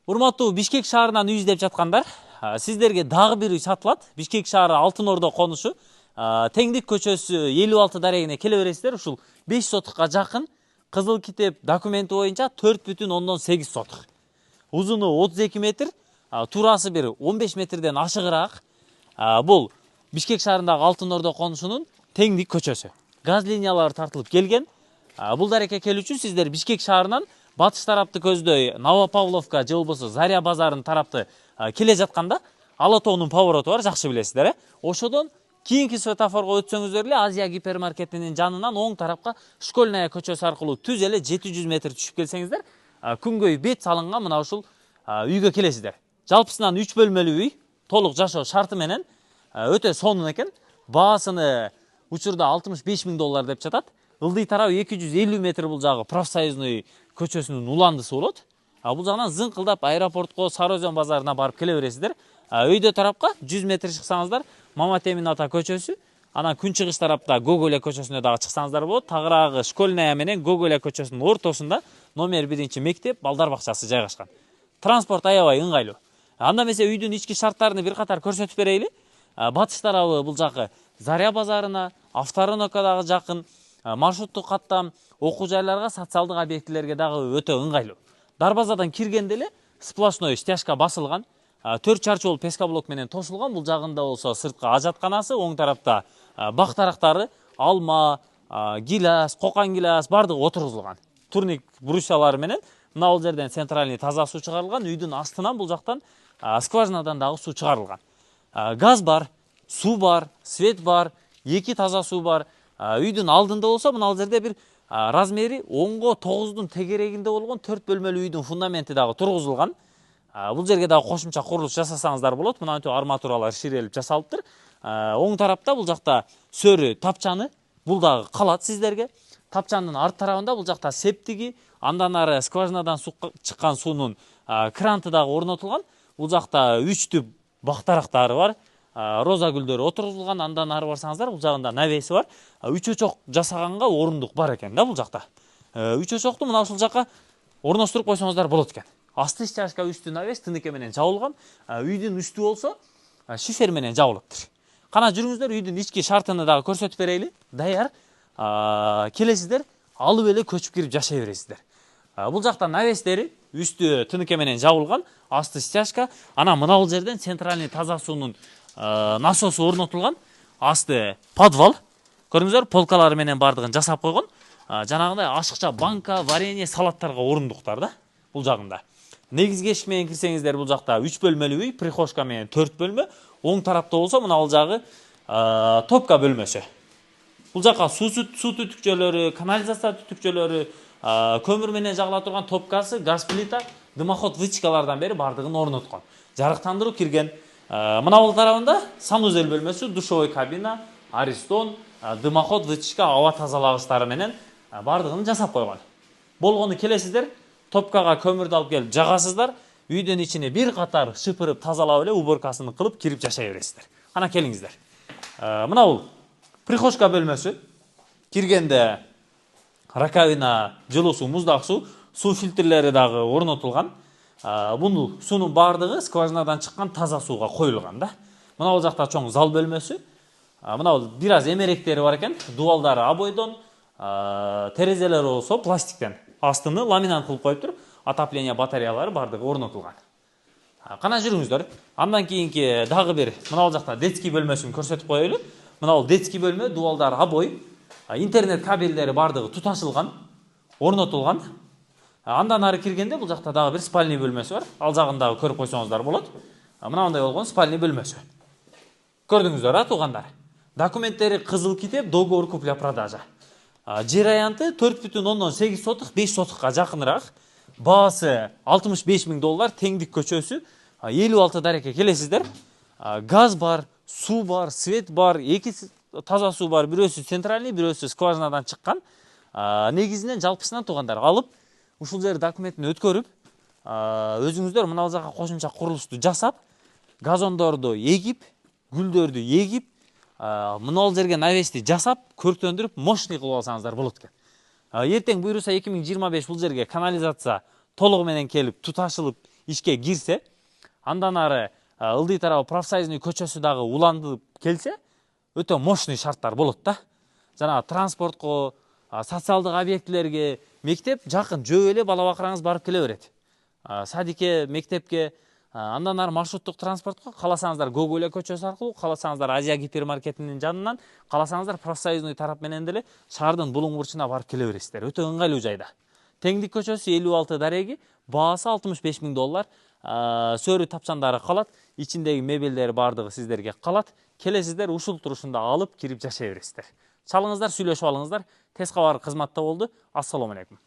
Урматтуу Бишкек шаарынан үй издеп жаткандар, сиздерге дагы бир үй сатылат. Бишкек шаары Алтын Ордо конушу. Теңдик көчөсү 56 дарегине келе бересиздер. Ушул 5 сотукка жакын. Кызыл китеп документи боюнча 4,8 сотук. Узуну 32 метр, турасы бир 15 метрден ашыгыраак. Бул Бишкек шаарындагы Алтын Ордо конушунун теңдик көчөсү. Газ линиялары тартылып келген. Бул дарекке келүү үчүн сиздер Бишкек шаарынан батыш тарапты көздөй Новопавловка же болбосо Заря базарын тарапты келе жатканда Ала тоонун повороту бар, жакшы билесиздер. Ошодон кийинки светофорго өтсөңүздөр эле Азия гипермаркетинин жанынан оң тарапка Школьная көчөсү аркылуу түз эле 700 метр түшүп келсеңиздер, күнгөй бет салынган мына ушул үйгө келесиздер. Жалпысынан 3 бөлмөлүү үй, толук жашоо шарты менен өтө сонун экен. Баасыны учурда $65,000 деп жатат. Ылдый тарабы 250 метр бул жагы профсоюзный көчөсүнүн уландысы болот. Бул жагынан зыңкылдап аэропортко, Сарыөзөн базарына барып келе бересиздер. Өйдө тарапка 100 метр чыксаңыздар Мамат Эмин ата көчөсү, анан күнчыгыш тарапта Гоголя көчөсүнө дагы чыксаңыздар болот. Тагыраагы Школьная менен Гоголя көчөсүнүн ортосунда номер 1 мектеп, балдар бакчасы жайгашкан. Транспорт аябай ыңгайлуу. Анда эмесе үйдүн ички шарттарын бир катар көрсөтүп берейли. Батыш тарабы бул жакы Заря базарына, Авторынокко дагы жакын, маршруттук каттам, окуу жайларга, социалдык объектилерге дагы өтө ыңгайлуу. Дарбазадан киргенде эле сплошной стяжка басылган, 4 чарчоолуу пескоблок менен тосулган. Бул жагында болсо сырткы ажатканасы, оң тарапта бак тарактары, алма, гилас, кокан гилас бардыгы отургузулган. Турник брусьялары менен мына бул жерден центральный таза суу чыгарылган. Үйдүн астынан бул жактан скважинадан дагы суу чыгарылган. Газ бар, суу бар, свет бар, 2 таза суу бар. Үйдүн алдында болсо мына бул жерде бир размери 10го 9дун тегерегинде болгон 4 бөлмөлүү үйдүн фундаменти дагы тургузулган. Бул жерге дагы кошумча курулуш жасасаңыздар болот. Мынантип арматуралар ширелип жасалыптыр. Оң тарапта бул жакта сөрү тапчаны, бул дагы калат сиздерге. Тапчанын арт тарабында бул жакта септиги, андан ары скважинадан чыккан суунун кранты дагы орнотулган. Бул жакта 3 түп бактарактары бар. Роза гүлдөрү отургузулган. Андан ары барсаңыздар бул жагында навеси бар. 3 очок жасаганга орундук бар экен да бул жакта. 3 очокту мына ушул жакка орноштуруп койсоңуздар болот экен. Асты стяжка, үстү навес тыныке менен жабылган. Үйдүн үстү болсо шифер менен жабылыптыр. Кана жүрүңүздөр, үйдүн ички шартыны дагы көрсөтүп берейли. Даяр. Келесиздер, алып эле көчүп кирип жашай бересиздер. Бул жакта навестери, үстү тыныке менен жабылган, асты стяжка. Анан мына бул жерден центральный таза суунун насосу орнотулган. Асты подвал. Көрүңүздөр, полкалары менен бардыгын жасап койгон. Жанагындай ашыкча банка, варенье, салаттарга орундуктар да бул жагында. Негизги эшик менен кирсеңиздер, бул жакта 3 бөлмөлүү үй, прихожка менен 4 бөлмө. Оң тарапта болсо мына бул жагы топка бөлмөсү. Бул жакка суу түтүкчөлөрү, канализация түтүкчөлөрү, көмүр менен жагыла турган топкасы, газ плита, дымоход вытяжкалардан бери бардыгын орноткон. Жарыктандыруу кирген. Мына бул тарабында санузел бөлмөсү, душевой кабина, аристон, дымоход вытяжка, аба тазалагычтары менен бардыгын жасап койгон. Болгону келесиздер, топкага көмүрдү алып келип жагасыздар. Үйдүн ичине бир катар шыпырып тазалап эле уборкасын кылып кирип жашай бересиздер. Ана келиңиздер. Мына бул прихожка бөлмөсү. Киргенде раковина, жылуу суу, муздак суу фильтрлери дагы орнотулган. Бул суунун бардыгы скважинадан чыккан таза сууга коюлган да. Мына бул жакта чоң зал бөлмөсү. Мына бул бир аз эмеректери бар экен. Дубалдары обойдон, терезелери болсо пластиктен. Астыны ламинат кылып коюптур. Отопление батареялары бардыгы орнотулган. Кана жүрүңүздөр. Андан кийинки дагы бир мына бул жакта детский бөлмөсүн көрсөтүп коелу. Мына бул детский бөлмө, дубалдары обой, интернет кабелдери бардыгы туташылган, орнотулган. Андан ары киргенде бул жакта дагы бир спальный бөлмөсү бар. Ал жагын дагы көрүп койсоңуздар болот. Мынандай болгон спальный бөлмөсү. Көрдүңүздөр, туугандар. Документтери кызыл китеп, договор купля-продажа. Жер аянты 4,8 сотук, 5 сотукка жакыныраак. Баасы $65,000, теңдик көчөсү, 56 дарекке келесиздер. Газ бар, суу бар, свет бар, 2 таза суу бар, бирөөсү центральный, бирөөсү скважинадан чыккан. Негизинен жалпысынан туугандар алып, ушул жер документин өткөрүп, өзүңүздөр мына жака кошумча курулушту жасап, газондорду эгип, гүлдөрдү эгип, мына жерге навести жасап, көрктөндүрүп, мощный кылып алсаңыздар болот экен. Эртең буйруса 2025 бул жерге канализация толугу менен келип, туташылып, ишке кирсе, андан ары ылдый тарабы профсоюзный көчөсү дагы уланып келсе, өтө мощный шарттар болот да. Жанагы транспортко, социалдык объектилерге, мектеп жакын жөө эле бала бакыраңыз барып келе берет. Садикке, мектепке, андан ары маршруттук транспортко кааласаңыздар Гоголя көчөсү аркылуу, кааласаңыздар Азия гипермаркетинин жанынан, кааласаңыздар профсоюзный тарап менен деле шаардын булуң бурчуна барып келе бересиздер. Өтө ыңгайлуу жайда. Теңдик көчөсү 56 дареги, баасы $65.000. Сөрү тапчандары калат, ичиндеги мебелдер бардыгы сиздерге калат. Келесиздер, ушул турушунда алып кирип жашай бересиздер. Чалыңыздар, сүйлөшүп алыңыздар. Тез кабар кызматта болду. Ассаламу алейкум.